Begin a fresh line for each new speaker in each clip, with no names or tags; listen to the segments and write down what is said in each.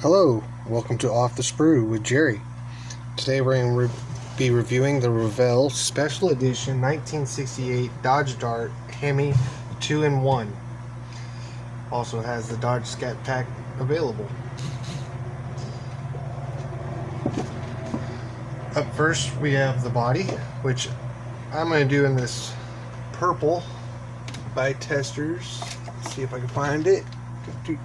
Hello, welcome to Off the Sprue with Jerry. Today we're going to be reviewing the Revell Special Edition 1968 Dodge Dart Hemi 2-in-1. Also has the Dodge Scat Pack available. Up first we have the body, which I'm going to do in this purple by Testers. Let's see if I can find it. The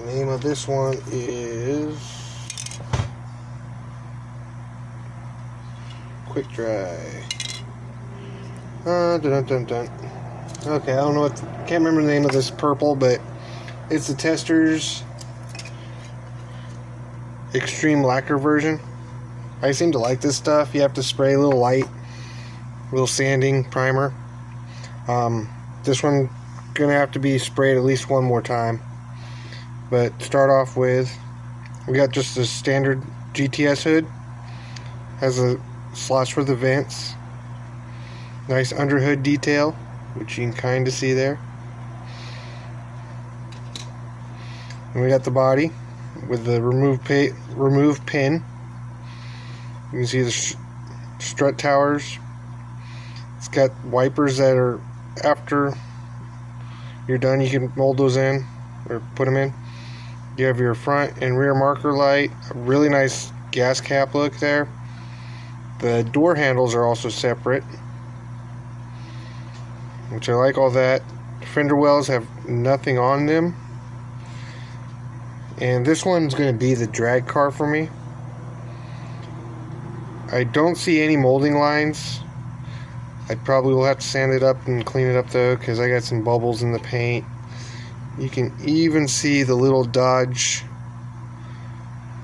name of this one is Quick Dry. Okay, I don't know what. Can't remember the name of this purple, but it's the Testers Extreme Lacquer version. I seem to like this stuff. You have to spray a little light, a little sanding primer. This one gonna have to be sprayed at least one more time. But start off with, we got just a standard GTS hood. Has a slots for the vents. Nice underhood detail, which you can kind of see there. And we got the body with the remove pin. You can see the strut towers. It's got wipers that are, after you're done, you can mold those in or put them in. You have your front and rear marker light, a really nice gas cap look there. The door handles are also separate, which I like all that. Fender wells have nothing on them, and this one's going to be the drag car for me. I don't see any molding lines. I probably will have to sand it up and clean it up though, because I got some bubbles in the paint. You can even see the little Dodge.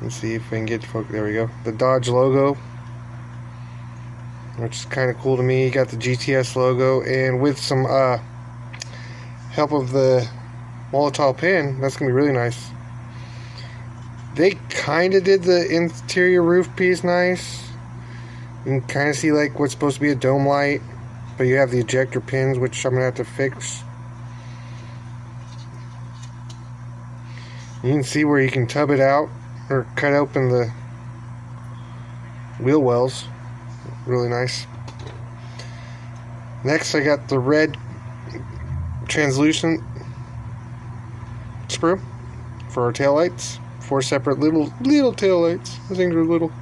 Let's see if I can get focus. There we go. The Dodge logo, which is kind of cool to me. You got the GTS logo, and with some help of the Molotov pin, that's gonna be really nice. They kind of did the interior roof piece nice. You can kind of see like what's supposed to be a dome light, but you have the ejector pins, which I'm gonna have to fix. You can see where you can tub it out or cut open the wheel wells. Really nice. Next, I got the red translucent sprue for our tail lights. 4 separate little tail lights. I think they're little.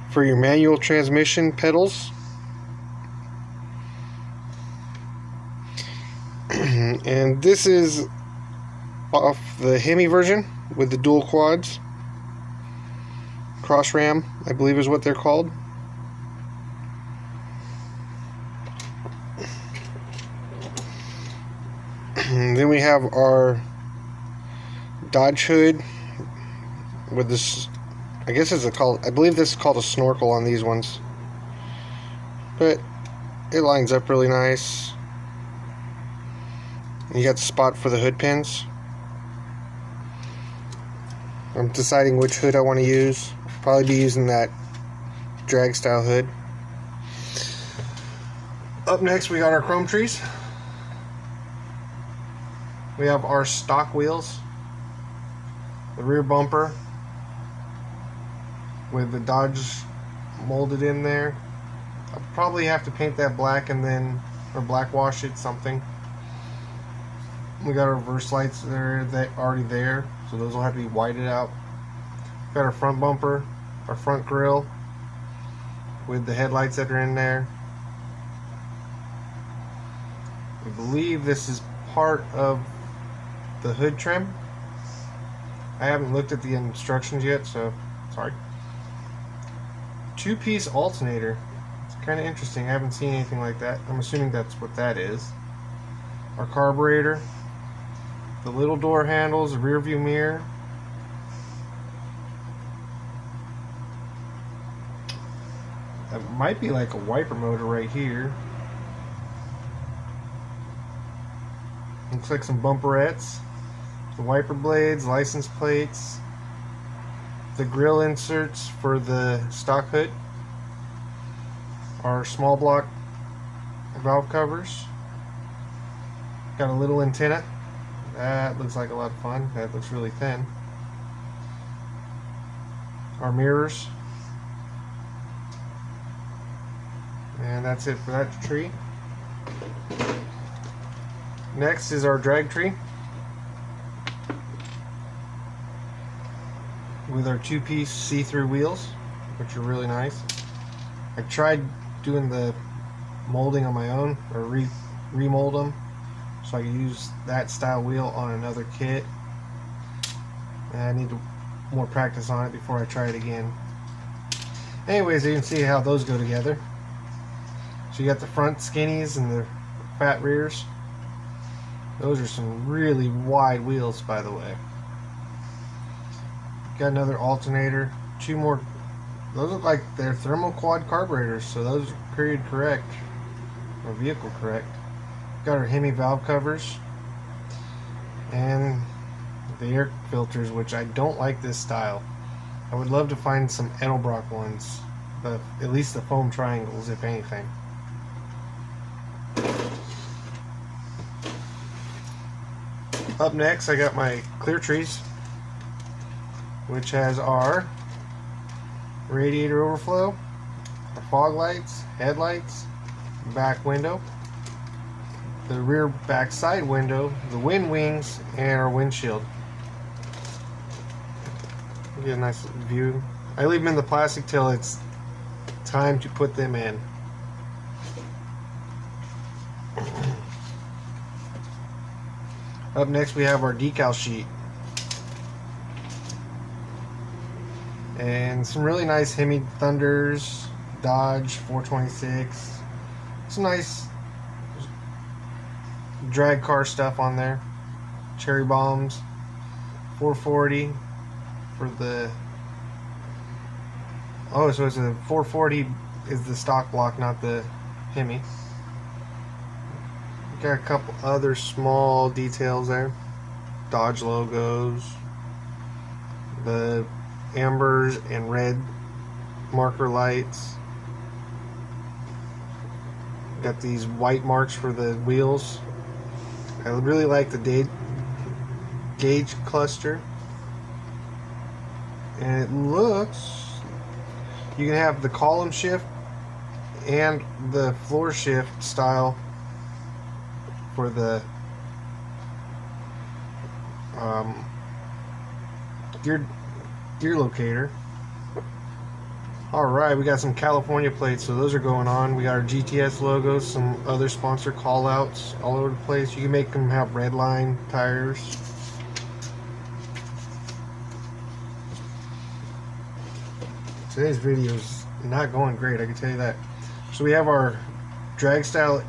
For your manual transmission pedals. And this is off the Hemi version with the dual quads. Cross ram, I believe is what they're called. And then we have our Dodge hood with this, I guess it's I believe this is called a snorkel on these ones. But it lines up really nice. And you got the spot for the hood pins. I'm deciding which hood I want to use. Probably be using that drag style hood. Up next we got our chrome trees. We have our stock wheels. The rear bumper with the Dodge molded in there. I'll probably have to paint that black and then, or black wash it something. We got our reverse lights there that already there, so those will have to be whited out. Got our front bumper, our front grille with the headlights that are in there. I believe this is part of the hood trim. I haven't looked at the instructions yet, so sorry. 2-piece alternator. It's kind of interesting. I haven't seen anything like that. I'm assuming that's what that is. Our carburetor. The little door handles, the rear view mirror. That might be like a wiper motor right here. Looks like some bumperettes. The wiper blades, license plates. The grill inserts for the stock hood. Our small block valve covers. Got a little antenna. That looks like a lot of fun. That looks really thin. Our mirrors. And that's it for that tree. Next is our drag tree with our two-piece see-through wheels, which are really nice. I tried doing the molding on my own, or remold them, so I could use that style wheel on another kit. And I need more practice on it before I try it again. Anyways, you can see how those go together. So you got the front skinnies and the fat rears. Those are some really wide wheels, by the way. Got another alternator, two more. Those look like they're thermoquad carburetors, so those are period correct, or vehicle correct. Got our Hemi valve covers and the air filters, which I don't like this style. I would love to find some Edelbrock ones, but at least the foam triangles, if anything. Up next, I got my clear trees, which has our radiator overflow, our fog lights, headlights, back window, the rear back side window, the wind wings, and our windshield. Get a nice view. I leave them in the plastic till it's time to put them in. Up next, we have our decal sheet and some really nice Hemi Thunders, Dodge 426, some nice drag car stuff on there, cherry bombs, 440 for the, oh, so it's a 440 is the stock block, not the Hemi. Got a couple other small details there. Dodge logos, the ambers and red marker lights. Got these white marks for the wheels. I really like the gauge cluster. And it looks, you can have the column shift and the floor shift style for the gear locator. Alright, we got some California plates, so those are going on. We got our GTS logos, some other sponsor call outs all over the place. You can make them have red line tires. Today's video is not going great, I can tell you that. So we have our drag style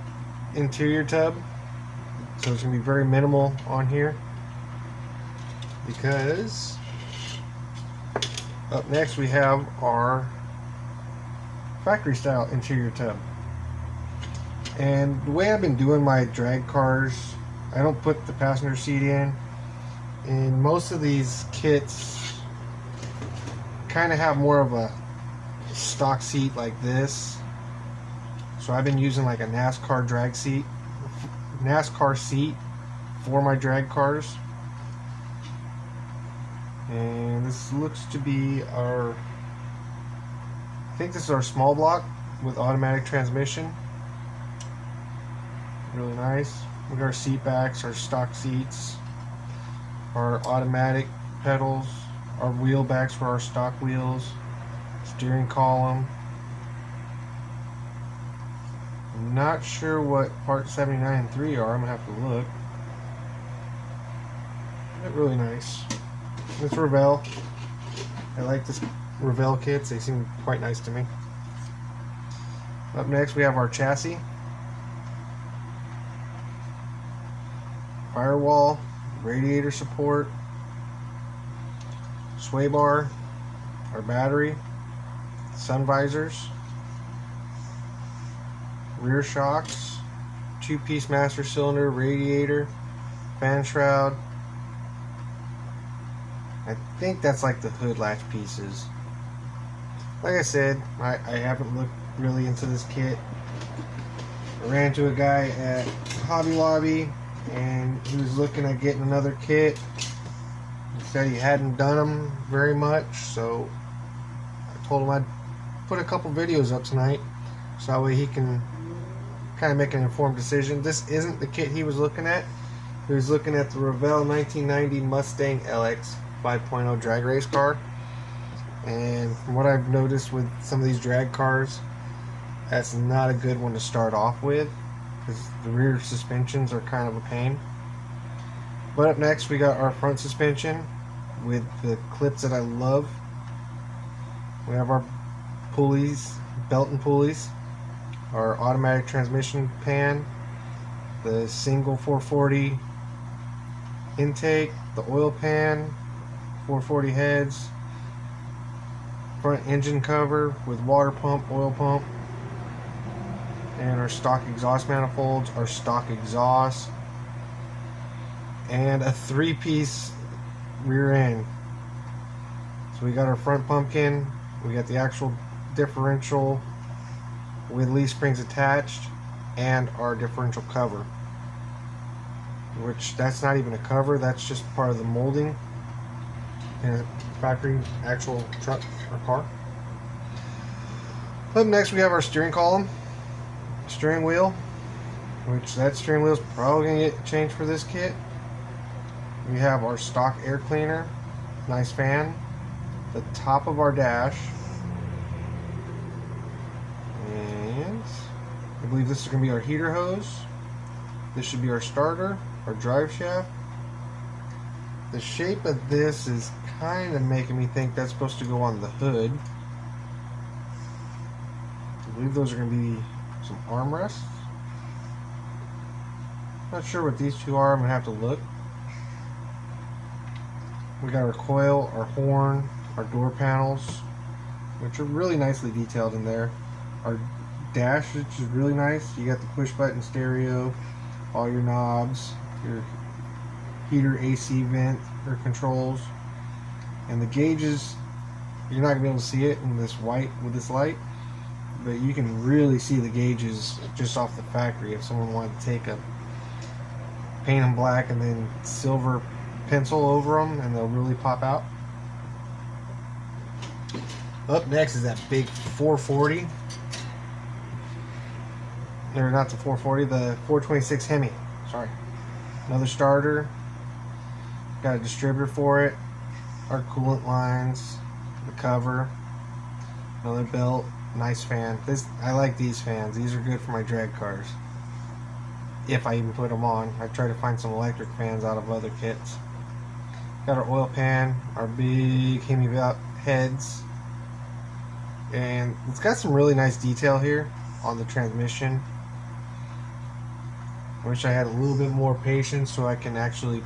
interior tub. So it's going to be very minimal on here, because up next we have our factory style interior tub. And the way I've been doing my drag cars, I don't put the passenger seat in. And most of these kits kind of have more of a stock seat like this. So I've been using like a NASCAR seat for my drag cars. And this looks to be our, I think this is our small block with automatic transmission. Really nice. We got our seat backs, our stock seats, our automatic pedals, our wheel backs for our stock wheels, steering column. I'm not sure what part 79 and 3 are. I'm gonna have to look. They're really nice. It's Revell. I like this Revell kits. They seem quite nice to me. Up next, we have our chassis, firewall, radiator support, sway bar, our battery, sun visors, rear shocks, two-piece master cylinder, radiator, fan shroud. I think that's like the hood latch pieces. Like I said, I haven't looked really into this kit. I ran into a guy at Hobby Lobby and he was looking at getting another kit. He said he hadn't done them very much, so I told him I'd put a couple videos up tonight so that way he can kind of make an informed decision. This isn't the kit he was looking at. He was looking at the Revell 1990 Mustang LX 5.0 drag race car, and from what I've noticed with some of these drag cars, that's not a good one to start off with because the rear suspensions are kind of a pain. But up next we got our front suspension with the clips that I love. We have our pulleys, belt and pulleys, our automatic transmission pan, the single 440 intake, the oil pan, 440 heads, front engine cover with water pump, oil pump, and our stock exhaust manifolds, our stock exhaust, and a 3-piece rear end. So we got our front pumpkin, we got the actual differential with leaf springs attached, and our differential cover, which that's not even a cover, that's just part of the molding in a factory actual truck or car. Up next we have our steering column, steering wheel, which that steering wheel is probably going to get changed for this kit. We have our stock air cleaner, nice fan, the top of our dash, and I believe this is going to be our heater hose. This should be our starter, our drive shaft. The shape of this is kind of making me think that's supposed to go on the hood. I believe those are going to be some armrests. Not sure what these two are, I'm going to have to look. We got our coil, our horn, our door panels, which are really nicely detailed in there. Our dash, which is really nice. You got the push button stereo, all your knobs, your heater AC vent or controls, and the gauges. You're not gonna be able to see it in this white with this light, but you can really see the gauges just off the factory. If someone wanted to take a paint them black and then silver pencil over them, and they'll really pop out. Up next is that big 440. Or not the 440, the 426 Hemi. Sorry. Another starter. Got a distributor for it. Our coolant lines. The cover. Another belt. Nice fan. I like these fans. These are good for my drag cars. If I even put them on. I try to find some electric fans out of other kits. Got our oil pan. Our big Hemi heads. And it's got some really nice detail here on the transmission. I wish I had a little bit more patience so I can actually,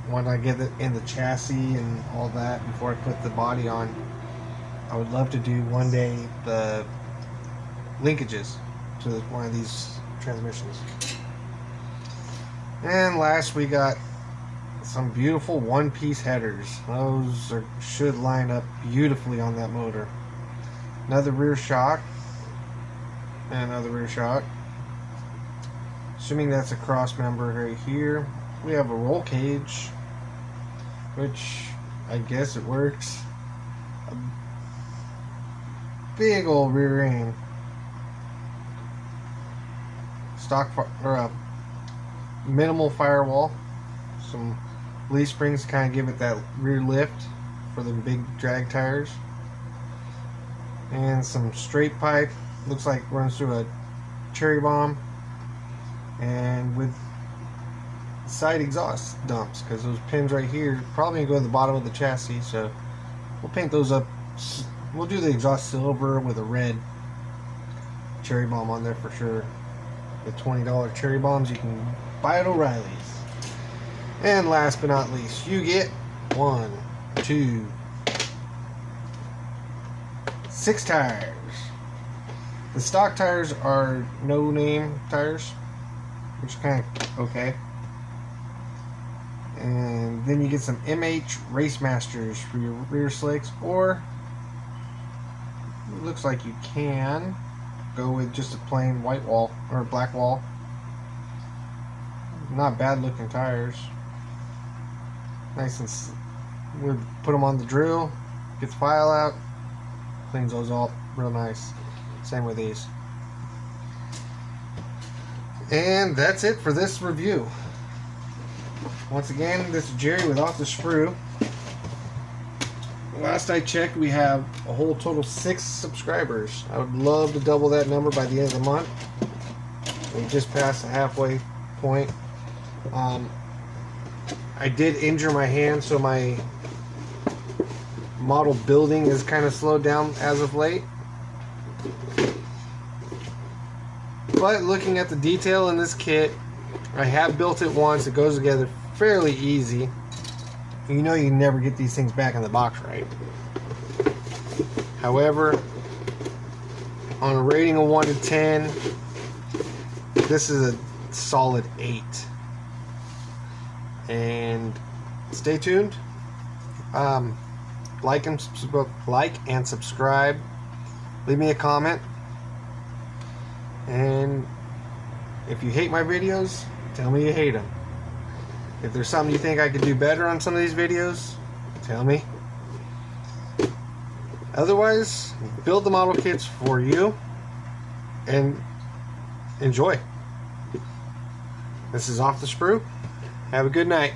when I get it in the chassis and all that before I put the body on, I would love to do one day the linkages to one of these transmissions. And last we got some beautiful one-piece headers. Those should line up beautifully on that motor. Another rear shock, and another rear shock. Assuming that's a cross member right here. We have a roll cage, which I guess it works. A big old rear end. Or a minimal firewall. Some leaf springs to kind of give it that rear lift for the big drag tires. And some straight pipe, looks like runs through a cherry bomb, and with side exhaust dumps, because those pins right here probably gonna go to the bottom of the chassis, so we'll paint those up. We'll do the exhaust silver with a red cherry bomb on there for sure. The $20 cherry bombs you can buy at O'Reilly's. And last but not least, you get 1, 2, 6 tires. The stock tires are no name tires, which is kind of okay. And then you get some MH Race Masters for your rear slicks, or it looks like you can go with just a plain white wall or black wall. Not bad looking tires. Nice and we put them on the drill, get the file out, cleans those all real nice. Same with these. And that's it for this review. Once again, this is Jerry with Off the Sprue. Last I checked, we have a whole total 6 subscribers. I would love to double that number by the end of the month. We just passed the halfway point. I did injure my hand, so my model building is kind of slowed down as of late. But looking at the detail in this kit, I have built it once. It goes together fairly easy. You know you can never get these things back in the box, right? However, on a rating of 1 to 10, this is a solid 8. And stay tuned. Like and subscribe. Leave me a comment. And if you hate my videos, tell me you hate them. If there's something you think I could do better on some of these videos, tell me. Otherwise, build the model kits for you and enjoy. This is Off the Sprue. Have a good night.